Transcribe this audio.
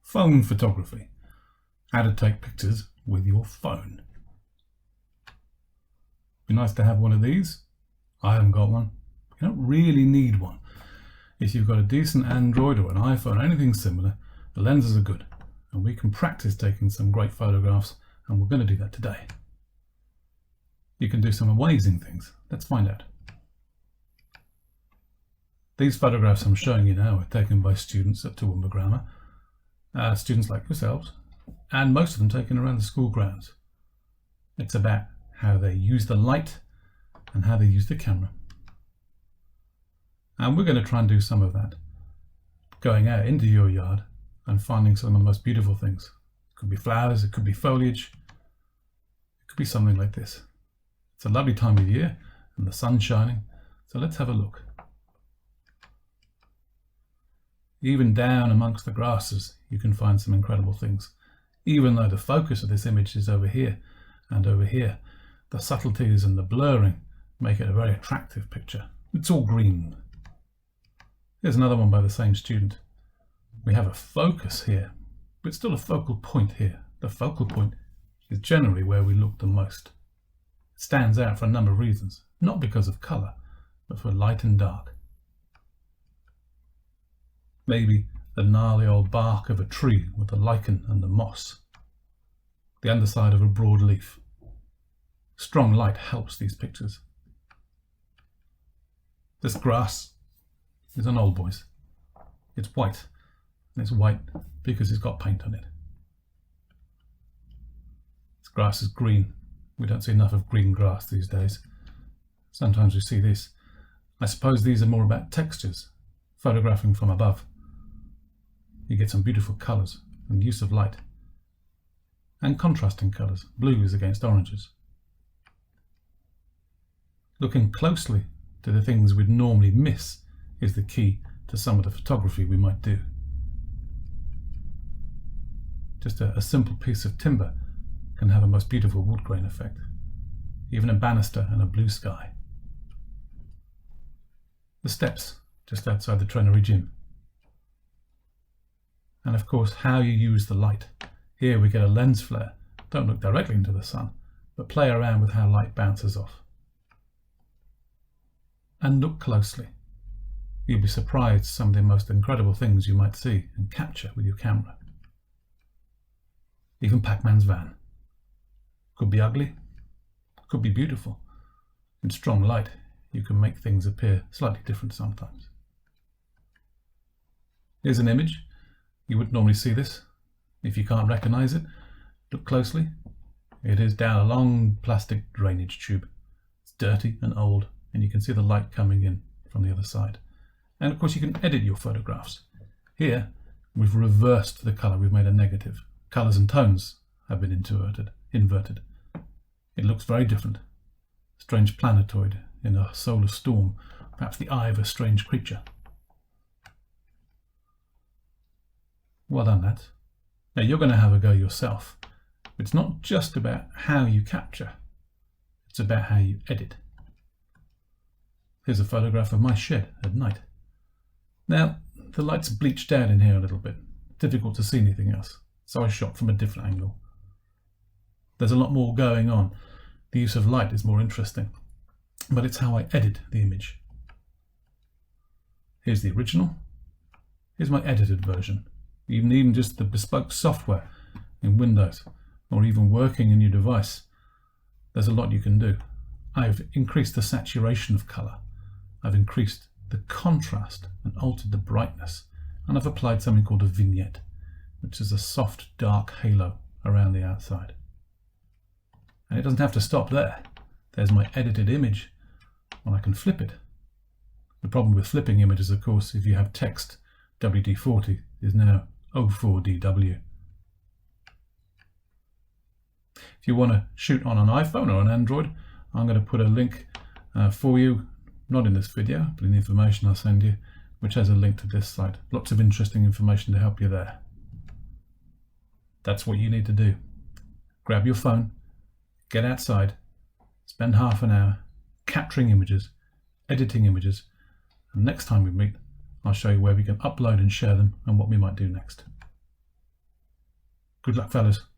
Phone photography. How to take pictures with your phone. Be nice to have one of these. I haven't got one. You don't really need one. If you've got a decent Android or an iPhone or anything similar, the lenses are good and we can practice taking some great photographs, and we're going to do that today. You can do some amazing things. Let's find out. These photographs I'm showing you now are taken by students at Toowoomba Grammar, students like yourselves, and most of them taken around the school grounds. It's about how they use the light and how they use the camera. And we're going to try and do some of that, going out into your yard and finding some of the most beautiful things. It could be flowers, it could be foliage, it could be something like this. It's a lovely time of year and the sun's shining, so let's have a look. Even down amongst the grasses you can find some incredible things. Even though the focus of this image is over here and over here, the subtleties and the blurring make it a very attractive picture. It's all green. Here's another one by the same student. We have a focus here, but still a focal point here. The focal point is generally where we look the most. It stands out for a number of reasons, not because of colour, but for light and dark. Maybe the gnarly old bark of a tree with the lichen and the moss. The underside of a broad leaf. Strong light helps these pictures. This grass is an old boy's. It's white, and it's white because it's got paint on it. This grass is green. We don't see enough of green grass these days. Sometimes we see this. I suppose these are more about textures, photographing from above. You get some beautiful colours and use of light. And contrasting colours, blues against oranges. Looking closely to the things we'd normally miss is the key to some of the photography we might do. Just a simple piece of timber can have a most beautiful wood grain effect. Even a banister and a blue sky. The steps just outside the Trenary Gym. And of course how you use the light. Here we get a lens flare. Don't look directly into the sun, but play around with how light bounces off. And look closely. You'll be surprised at some of the most incredible things you might see and capture with your camera. Even Pac-Man's van. Could be ugly, could be beautiful. In strong light, you can make things appear slightly different sometimes. Here's an image. You wouldn't normally see this. If you can't recognize it, look closely. It is down a long plastic drainage tube. It's dirty and old, and you can see the light coming in from the other side. And of course you can edit your photographs. Here we've reversed the colour, we've made a negative. Colours and tones have been inverted. It looks very different. Strange planetoid in a solar storm, perhaps the eye of a strange creature. Well done, lads. Now you're going to have a go yourself. It's not just about how you capture, it's about how you edit. Here's a photograph of my shed at night. Now, the light's bleached out in here a little bit. Difficult to see anything else, so I shot from a different angle. There's a lot more going on. The use of light is more interesting, but it's how I edit the image. Here's the original. Here's my edited version. Even just the bespoke software in Windows, or even working in your device. There's a lot you can do. I've increased the saturation of colour. I've increased the contrast and altered the brightness, and I've applied something called a vignette, which is a soft dark halo around the outside. And it doesn't have to stop there. There's my edited image, and I can flip it. The problem with flipping images, of course, if you have text, WD-40 is now 04DW. If you want to shoot on an iPhone or an Android, I'm going to put a link for you, not in this video, but in the information I'll send you, which has a link to this site. Lots of interesting information to help you there. That's what you need to do. Grab your phone, get outside, spend half an hour capturing images, editing images, and next time we meet, I'll show you where we can upload and share them and what we might do next. Good luck, fellas.